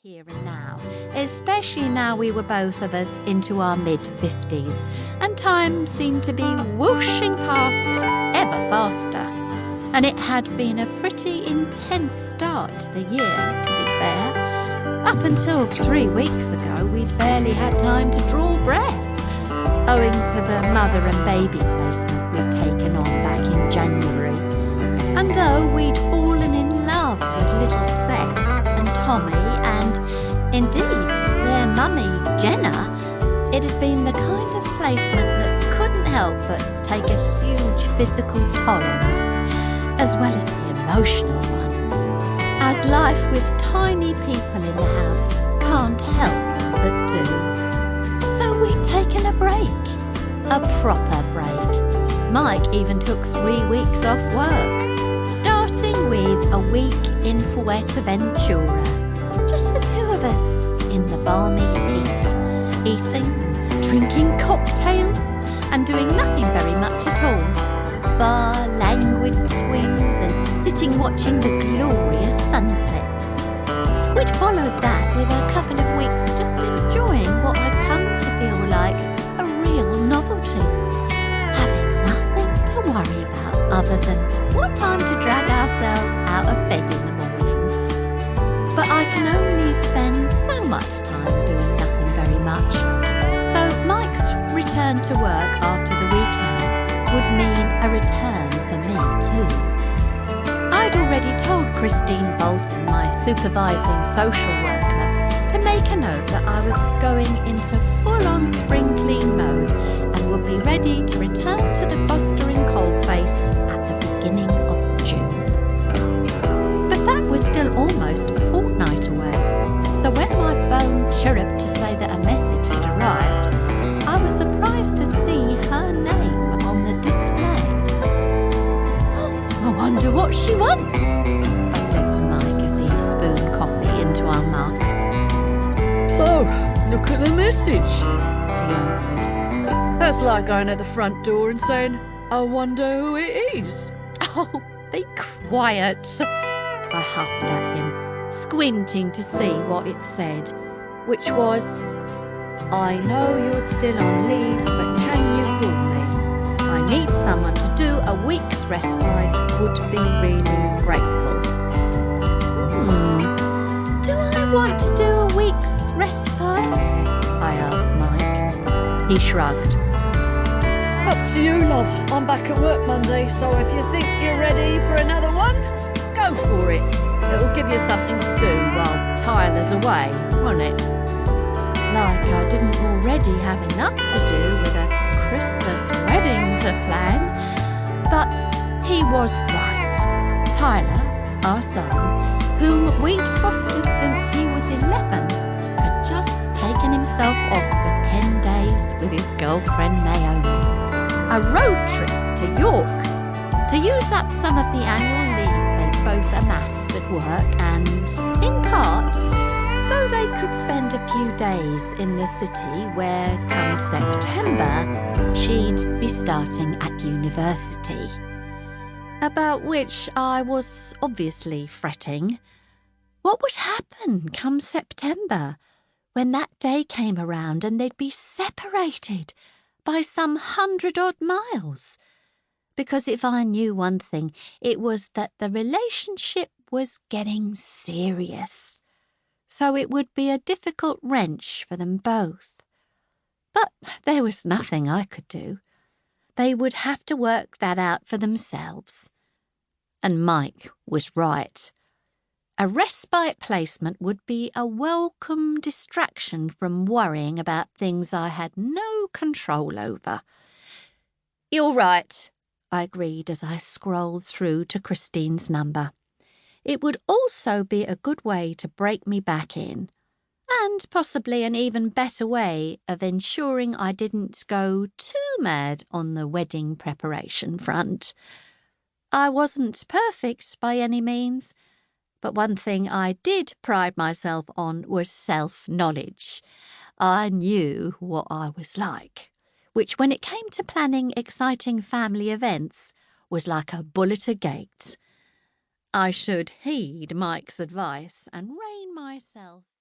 here and now, especially now we were both of us into our mid-50s, and time seemed to be whooshing past ever faster. And it had been a pretty intense start to the year, to be fair. Up until 3 weeks ago, we'd barely had time to draw breath, owing to the mother and baby placement we'd taken on back in January. And though we'd fallen in love with little Seth and Tommy and, indeed, their mummy, Jenna, it had been the kind of placement that couldn't help but take a huge physical toll on us, as well as the emotional one, as life with tiny people in the house can't help but do. So we'd taken a break, a proper break. Mike even took 3 weeks off work, starting with a week in Fuerteventura. Just the two of us in the balmy heat, eating and drinking cocktails and doing nothing very much at all. Bar languid swings and sitting watching the glorious sunsets. We'd followed that with a couple of weeks just enjoying what had come to feel like a real novelty. Having nothing to worry about other than what time to drag ourselves out of bed in the morning. But I can only spend so much time doing nothing very much. So Mike's return to work after the weekend would mean a return for me too. I'd already told Christine Bolton, my supervising social worker, to make a note that I was going into full-on spring clean mode and would be ready to return to the fostering coalface at the beginning of June. But that was still almost a fortnight away, so when my phone chirruped to say that a message had arrived, I was surprised to see her name on the display. I wonder what she wants, I said to Mike as he spooned coffee into our mugs. So, look at the message, he answered. That's like going at the front door and saying, I wonder who it is. Oh, be quiet, I huffed at him, squinting to see what it said, which was, I know you're still on leave, but can you call me? I need someone to do a week's respite, would be really grateful. Do I want to do a week's respite? I asked Mike. He shrugged. Up to you, love. I'm back at work Monday, so if you think you're ready for another one, go for it. It'll give you something to do while Tyler's away, won't it? Like I didn't already have enough to do with a Christmas wedding to plan. But he was right. Tyler, our son, whom we'd fostered since he was 11, had just taken himself off for 10 days with his girlfriend Naomi. A road trip to York to use up some of the annual leave they both amassed at work and, in part, so they could spend a few days in the city where, come September, she'd be starting at university. About which I was obviously fretting. What would happen come September, when that day came around and they'd be separated by some 100-odd miles? Because if I knew one thing, it was that the relationship was getting serious. So it would be a difficult wrench for them both. But there was nothing I could do. They would have to work that out for themselves. And Mike was right. A respite placement would be a welcome distraction from worrying about things I had no control over. You're right, I agreed as I scrolled through to Christine's number. It would also be a good way to break me back in, and possibly an even better way of ensuring I didn't go too mad on the wedding preparation front. I wasn't perfect by any means, but one thing I did pride myself on was self-knowledge. I knew what I was like, which when it came to planning exciting family events was like a bull at a gate. I should heed Mike's advice and rein myself